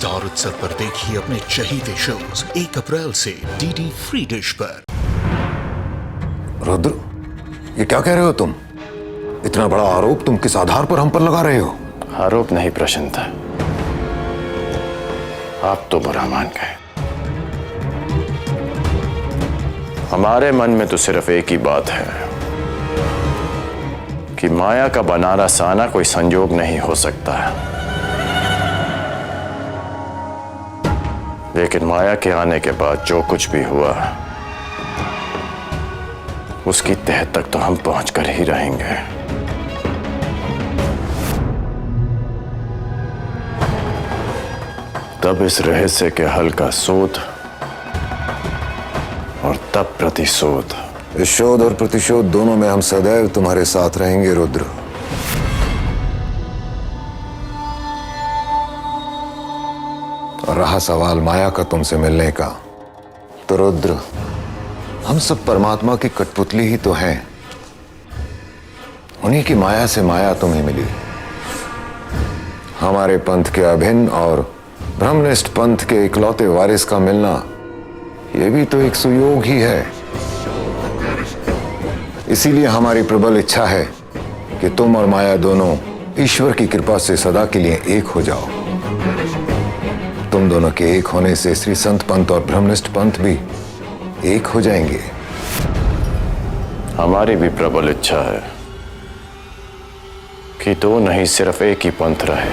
Star उत्सव पर देखिए अपने चहीते शोज 1 अप्रैल से डीडी फ्री डिश पर। रुद्र, ये क्या कह रहे हो तुम? इतना बड़ा आरोप तुम किस आधार पर हम पर लगा रहे हो? आरोप नहीं प्रश्न था। आप तो बुरा मान गए। हमारे मन में तो सिर्फ एक ही बात है कि माया का बनारस आना कोई संयोग नहीं हो सकता है। लेकिन माया के आने के बाद जो कुछ भी हुआ उसकी तह तक तो हम पहुंचकर ही रहेंगे। तब इस रहस्य के हल का शोध और तब प्रतिशोध। इस शोध और प्रतिशोध दोनों में हम सदैव तुम्हारे साथ रहेंगे रुद्र। और रहा सवाल माया का तुमसे मिलने का, तो रुद्र, हम सब परमात्मा की कठपुतली ही तो हैं। उन्हीं की माया से माया तुम्हें मिली। हमारे पंथ के अभिन्न और ब्रह्मनिष्ठ पंथ के इकलौते वारिस का मिलना, यह भी तो एक सुयोग ही है। इसीलिए हमारी प्रबल इच्छा है कि तुम और माया दोनों ईश्वर की कृपा से सदा के लिए एक हो जाओ। तुम दोनों के एक होने से श्री संत पंथ और ब्रह्मनिष्ठ पंथ भी एक हो जाएंगे। हमारी भी प्रबल इच्छा है कि दो नहीं सिर्फ एक ही पंथ रहे।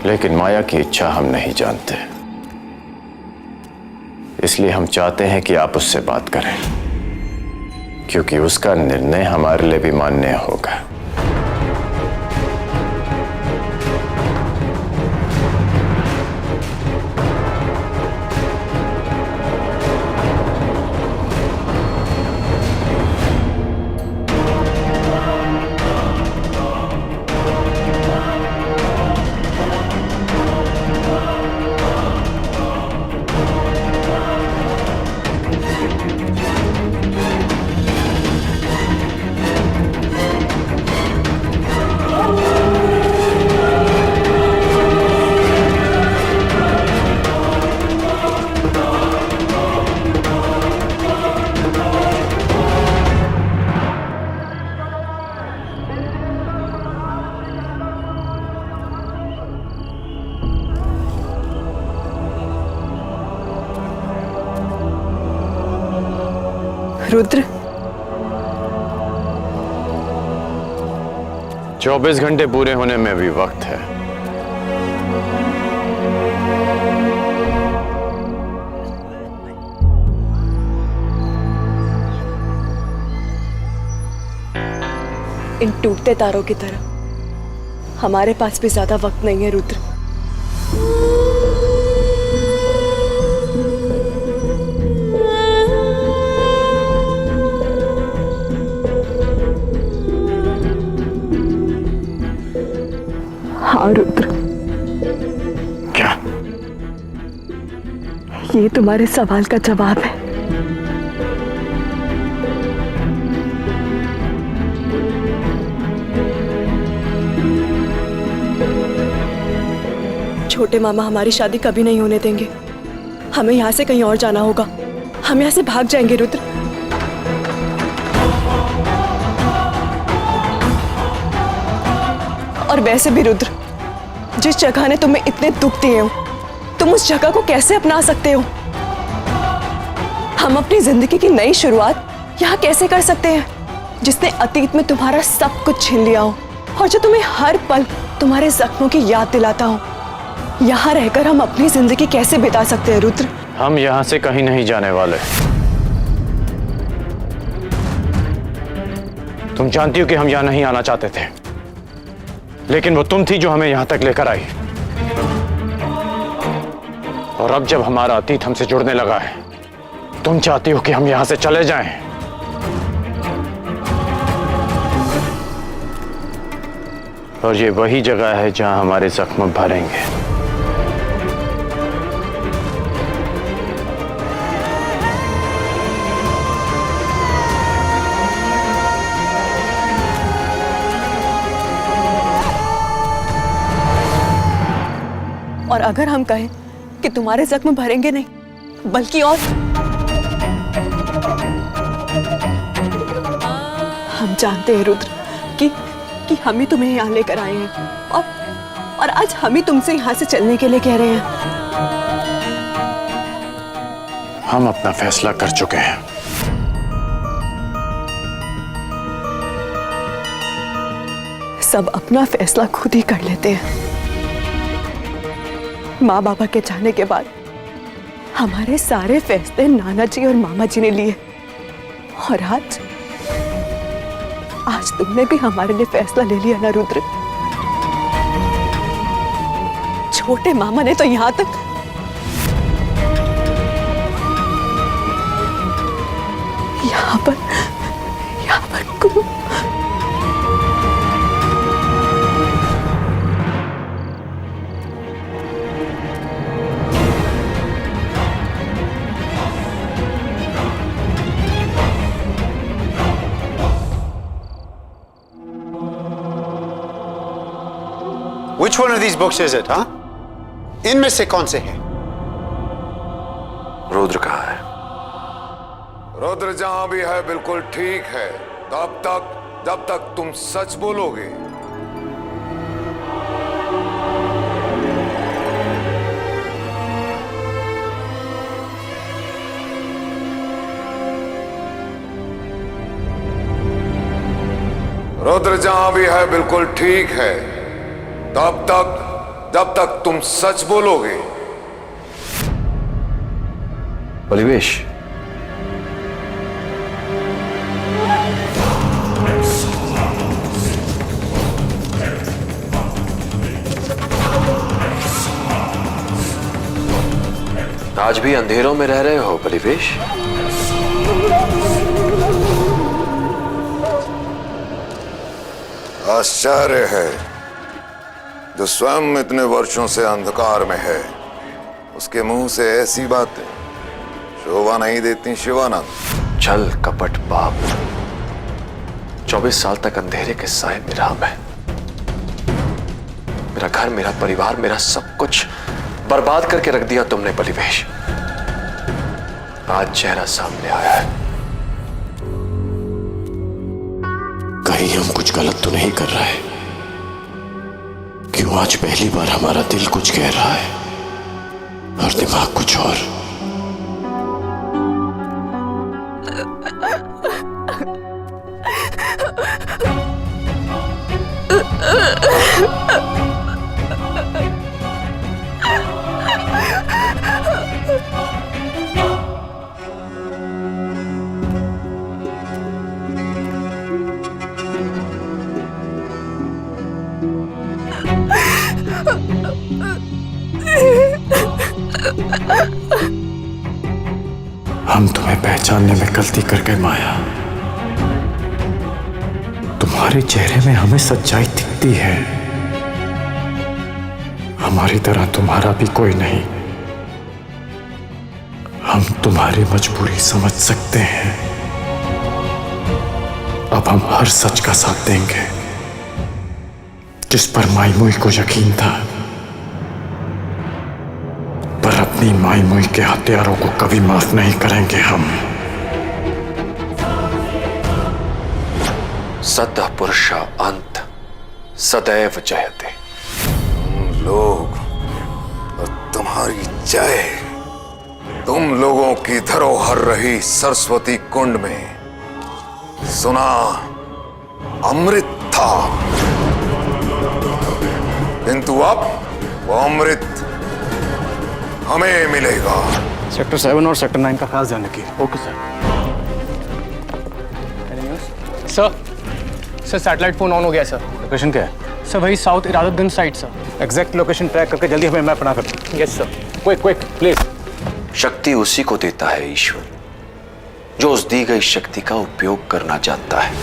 लेकिन माया की इच्छा हम नहीं जानते, इसलिए हम चाहते हैं कि आप उससे बात करें, क्योंकि उसका निर्णय हमारे लिए भी मान्य होगा। रुद्र, 24 घंटे पूरे होने में भी वक्त है। इन टूटते तारों की तरह हमारे पास भी ज्यादा वक्त नहीं है रुद्र। हाँ रुद्र, क्या? ये तुम्हारे सवाल का जवाब है। छोटे मामा हमारी शादी कभी नहीं होने देंगे। हमें यहाँ से कहीं और जाना होगा। हम यहाँ से भाग जाएंगे रुद्र। और वैसे भी रुद्र, जिस जगह ने तुम्हें इतने दुख दिए हो, तुम उस जगह को कैसे अपना सकते हो? हम अपनी जिंदगी की नई शुरुआत यहाँ कैसे कर सकते हैं, जिसने अतीत में तुम्हारा सब कुछ छीन लिया हो और जो तुम्हें हर पल तुम्हारे जख्मों की याद दिलाता हो? यहाँ रहकर हम अपनी जिंदगी कैसे बिता सकते हैं रुद्र? हम यहाँ से कहीं नहीं जाने वाले। तुम जानती हो कि हम यहाँ नहीं आना चाहते थे, लेकिन वो तुम थी जो हमें यहां तक लेकर आई। और अब जब हमारा अतीत हमसे जुड़ने लगा है, तुम चाहती हो कि हम यहां से चले जाएं। और ये वही जगह है जहां हमारे जख्म भरेंगे। और अगर हम कहें कि तुम्हारे जख्म भरेंगे नहीं बल्कि और हम जानते हैं रुद्र कि हम ही तुम्हें यहाँ लेकर आए हैं और आज हम ही तुमसे यहाँ से चलने के लिए कह रहे हैं। हम अपना फैसला कर चुके हैं। सब अपना फैसला खुद ही कर लेते हैं। माँ बाबा के जाने के बाद हमारे सारे फैसले नाना जी और मामा जी ने लिए और आज तुमने भी हमारे लिए फैसला ले लिया ना रुद्र। छोटे मामा ने तो यहां तक यहां पर Which one of these books is it, huh? इनमें से कौन से हैं? रुद्र कहाँ है? रुद्र जहां भी है बिल्कुल ठीक है, जब तक तुम सच बोलोगे। रुद्र जहां भी है बिल्कुल ठीक है, जब तक तुम सच बोलोगे। बलिवेश, आज भी अंधेरों में रह रहे हो बलिवेश? आश्चर्य है, जो स्वयं इतने वर्षों से अंधकार में है उसके मुंह से ऐसी बातें शोभा नहीं देती शिवानंद। छल कपट पाप, 24 साल तक अंधेरे के साए में रहा मैं। मेरा घर, मेरा परिवार, मेरा सब कुछ बर्बाद करके रख दिया तुमने बलिवेश। आज चेहरा सामने आया है। कहीं हम कुछ गलत तो नहीं कर रहे? क्यों आज पहली बार हमारा दिल कुछ कह रहा है और दिमाग कुछ और? हम तुम्हें पहचानने में गलती कर गए माया। तुम्हारे चेहरे में हमें सच्चाई दिखती है। हमारी तरह तुम्हारा भी कोई नहीं। हम तुम्हारी मजबूरी समझ सकते हैं। अब हम हर सच का साथ देंगे जिस पर माई मुई को यकीन था, पर अपनी माई मुई के हत्यारों को कभी माफ नहीं करेंगे हम। सतः पुरुष अंत सदैव जयते। तुम लोग और तुम्हारी जय, तुम लोगों की धरोहर रही सरस्वती कुंड में सुना अमृत था, किंतु अब वो अमृत हमें मिलेगा। सेक्टर 7 और सेक्टर 9 का खास ध्यान रखिए। Okay sir. Sir satellite phone on हो गया सर। लोकेशन क्या है? सर वही south Iradatganj side sir. Exact location track करके जल्दी हमें मैप बना कर दो। Yes sir. Quick quick please. शक्ति उसी को देता है ईश्वर जो उस दी गई शक्ति का उपयोग करना जानता है।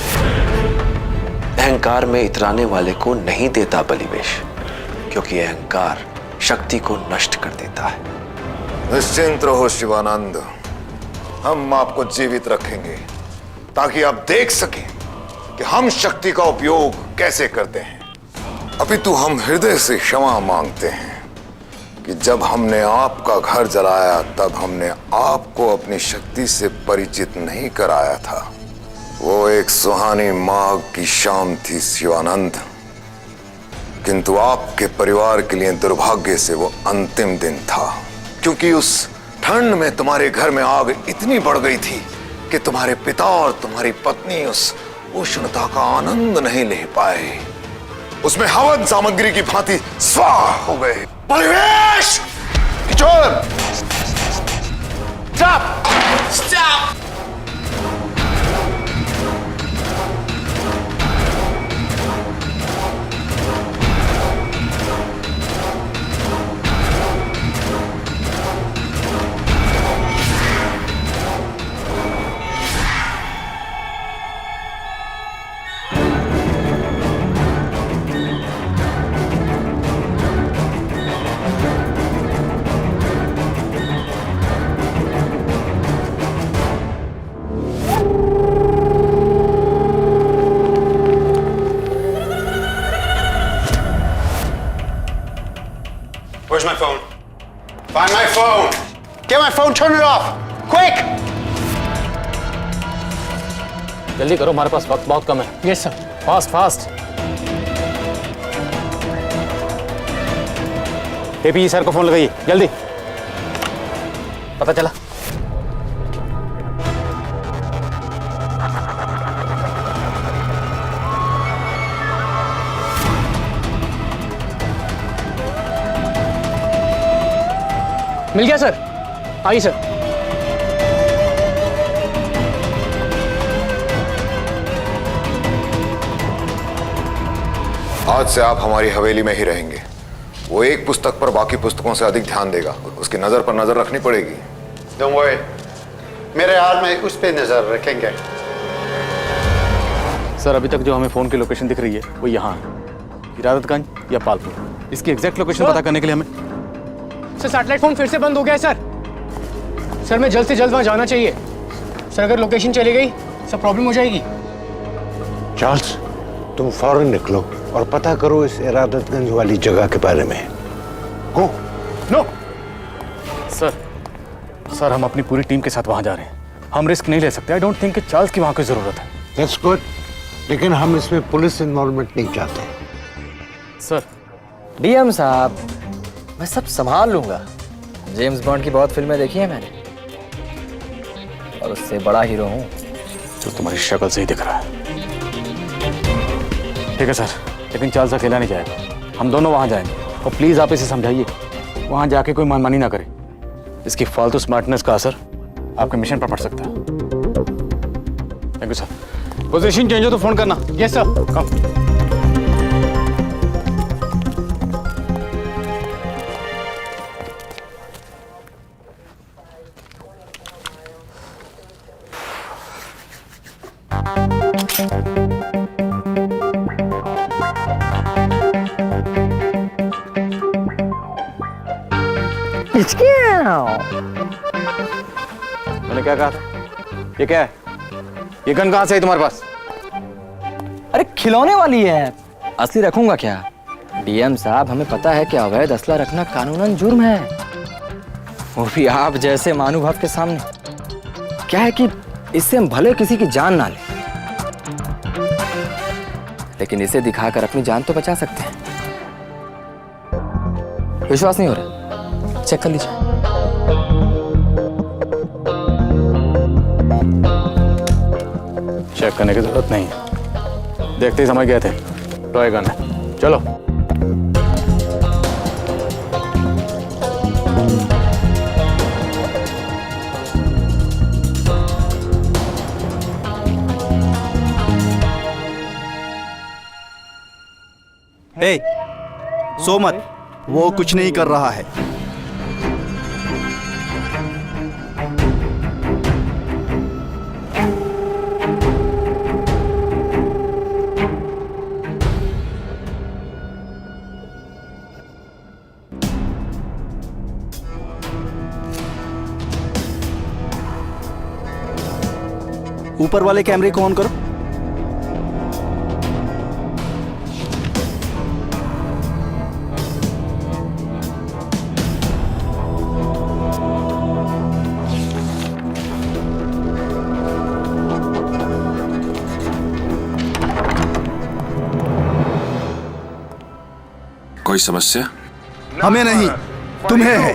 अहंकार में इतराने वाले को नहीं देता बलिवेश, क्योंकि अहंकार शक्ति को नष्ट कर देता है। निश्चिंत रहो शिवानंद, हम आपको जीवित रखेंगे ताकि आप देख सकें कि हम शक्ति का उपयोग कैसे करते हैं। अपितु हम हृदय से क्षमा मांगते हैं कि जब हमने आपका घर जलाया तब हमने आपको अपनी शक्ति से परिचित नहीं कराया था। वो एक सुहानी माघ की शाम थी शिवानंद, किंतु आपके परिवार के लिए दुर्भाग्य से वो अंतिम दिन था, क्योंकि उस ठंड में तुम्हारे घर में आग इतनी बढ़ गई थी कि तुम्हारे पिता और तुम्हारी पत्नी उस उष्णता का आनंद नहीं ले पाए। उसमें हवन सामग्री की भांति स्वाह हो गए। Parivesh! Kishor! Stop! Stop! Where's my phone? Find my phone! Get my phone, turn it off! Quick! जल्दी करो, हमारे पास वक्त बहुत कम है। Yes sir. Fast fast. AP sir को फोन लगाइए जल्दी। पता चला? मिल गया सर। आइए सर। आज से आप हमारी हवेली में ही रहेंगे। वो एक पुस्तक पर बाकी पुस्तकों से अधिक ध्यान देगा, उसकी नजर पर नजर रखनी पड़ेगी। Don't worry. मेरे हाल में उस पे नजर रखेंगे। सर अभी तक जो हमें फोन की लोकेशन दिख रही है वो यहाँ है, इरादतगंज या पालपुर। इसकी एग्जैक्ट लोकेशन पता करने के लिए हमें सर सैटेलाइट फोन फिर से बंद हो गया है सर। सर मैं जल्द से जल्द वहाँ जाना चाहिए। सर अगर लोकेशन चली गई सब प्रॉब्लम हो जाएगी। चार्ल्स, तुम फौरन निकलो और पता करो इस इरादतगंज वाली जगह के बारे में। गो। नो सर हम अपनी पूरी टीम के साथ वहां जा रहे हैं। हम रिस्क नहीं ले सकते। आई डोंट थिंक कि चार्ल्स की वहां की जरूरत है। दैट्स गुड, लेकिन हम इसमें पुलिस इन्वॉल्वमेंट नहीं चाहते। सर डीएम साहब, मैं सब संभाल लूंगा। जेम्स बॉन्ड की बहुत फिल्में देखी हैं मैंने और उससे बड़ा हीरो हूँ। तो तुम्हारी शक्ल से ही दिख रहा है। ठीक है सर, लेकिन चार्ल्स अकेला नहीं जाएगा, हम दोनों वहां जाएंगे। और प्लीज आप इसे समझाइए वहां जाके कोई मनमानी ना करे। इसकी फालतू स्मार्टनेस का असर आपके मिशन पर पड़ सकता है। Thank you sir. Position change हो तो फोन करना। Yes sir. कम। मैंने क्या कहा था? ये क्या है? ये गन कहां से है तुम्हारे पास? अरे खिलौने वाली है, असली रखूंगा क्या? डीएम साहब, हमें पता है कि अवैध असला रखना कानूनन जुर्म है, वो भी आप जैसे महानुभाव के सामने। क्या है कि इससे हम भले किसी की जान ना लें, लेकिन इसे दिखाकर अपनी जान तो बचा सकते हैं। विश्वास नहीं हो रहा? चेक कर लीजिए। चेक करने की जरूरत नहीं है, देखते ही समझ गए थे टॉय गन है। चलो। हे, सो मत, वो कुछ नहीं कर रहा है। ऊपर वाले कैमरे को ऑन करो। कोई समस्या? हमें नहीं, तुम्हें है।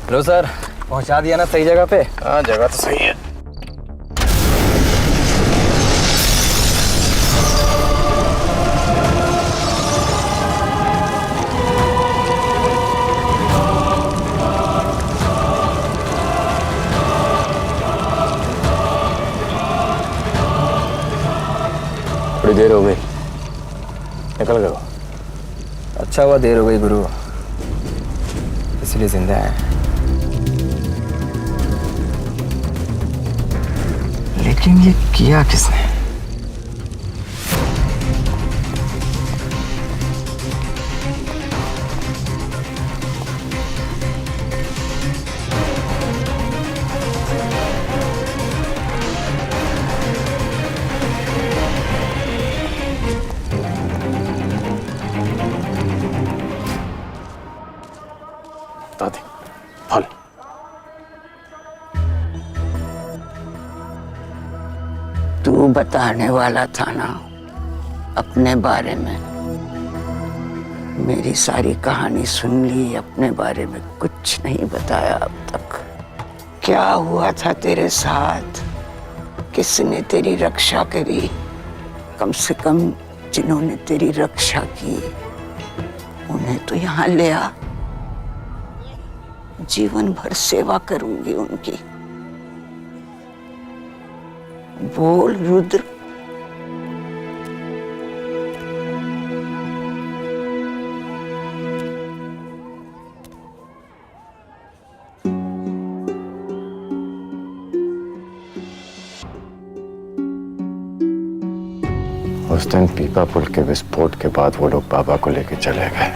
हेलो सर, पहुंचा दिया ना सही जगह पे? हाँ, जगह तो सही है। थोड़ी देर हो गई, निकल गए। अच्छा हुआ देर हो गई गुरु, इसलिए जिंदा है। लेकिन ये किया किसने? दादी, फल। तू बताने वाला था ना अपने बारे में। मेरी सारी कहानी सुन ली, अपने बारे में कुछ नहीं बताया अब तक। क्या हुआ था तेरे साथ? किसने तेरी रक्षा करी? कम से कम जिन्होंने तेरी रक्षा की उन्हें तो यहाँ ले आ। जीवन भर सेवा करूंगी उनकी। बोल रुद्र। उस दिन पीपा पुल के विस्फोट के बाद वो लोग बाबा को लेके चले गए।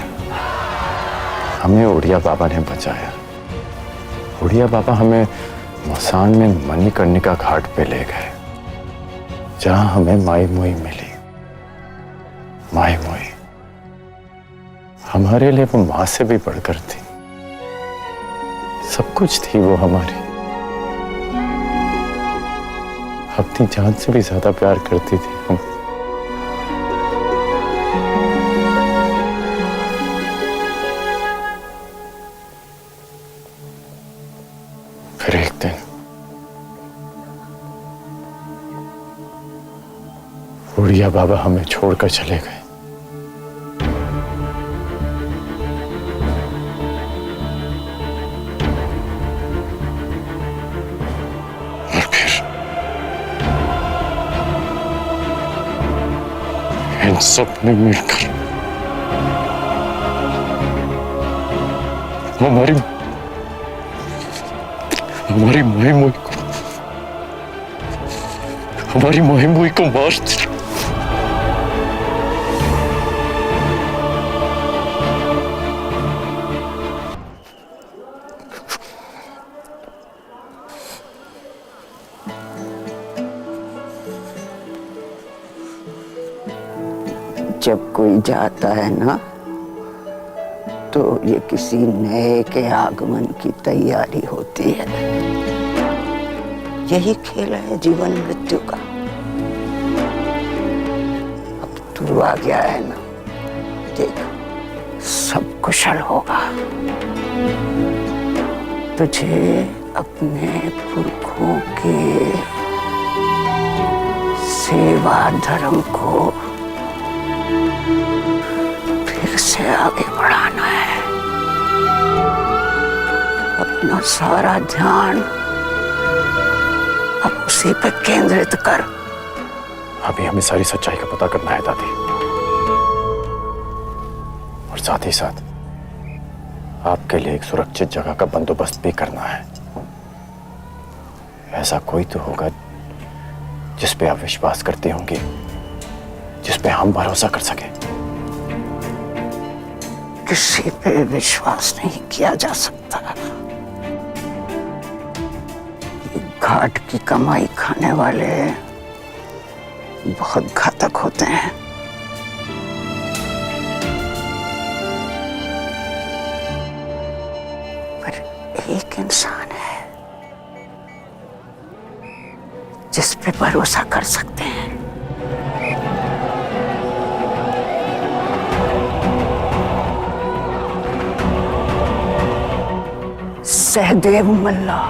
हमें उड़िया बाबा ने बचाया। उड़िया बाबा हमें मसान में मणिकर्णिका घाट पे ले गए, जहां हमें माई मोई मिली। माई मोई हमारे लिए वो मां से भी बढ़कर थी। सब कुछ थी वो हमारी। अपनी जान से भी ज्यादा प्यार करती थी हम। फिर एक दिन उड़िया बाबा हमें छोड़कर चले गए। और फिर इन सब ने मिलकर हमारी माई मोई को मार दिया। जब कोई जाता है ना तो ये किसी नए के आगमन की तैयारी होती है। यही खेल है जीवन मृत्यु का। अब तू आ गया है ना, देख सब कुशल होगा। तुझे अपने पुरखों के सेवा धर्म को फिर से आगे बढ़ाना है। अपना सारा ध्यान अब उसी पे केंद्रित कर। अभी हमें सारी सच्चाई का पता करना है दादी, और साथ ही साथ आपके लिए एक सुरक्षित जगह का बंदोबस्त भी करना है। ऐसा कोई तो होगा जिस पे आप विश्वास करते होंगे, जिस पे हम भरोसा कर सके। किसी पे विश्वास नहीं किया जा सकता। ये घाट की कमाई खाने वाले बहुत घातक होते हैं। पर एक इंसान है जिस पे भरोसा कर सकते हैं। सहदेव मल्ला।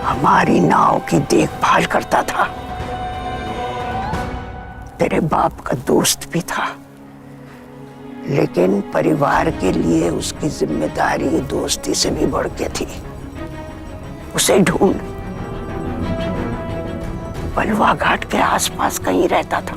हमारी नाव की देखभाल करता था। तेरे बाप का दोस्त भी था, लेकिन परिवार के लिए उसकी जिम्मेदारी दोस्ती से भी बढ़ के थी। उसे ढूंढ। बलवा घाट के आसपास कहीं रहता था।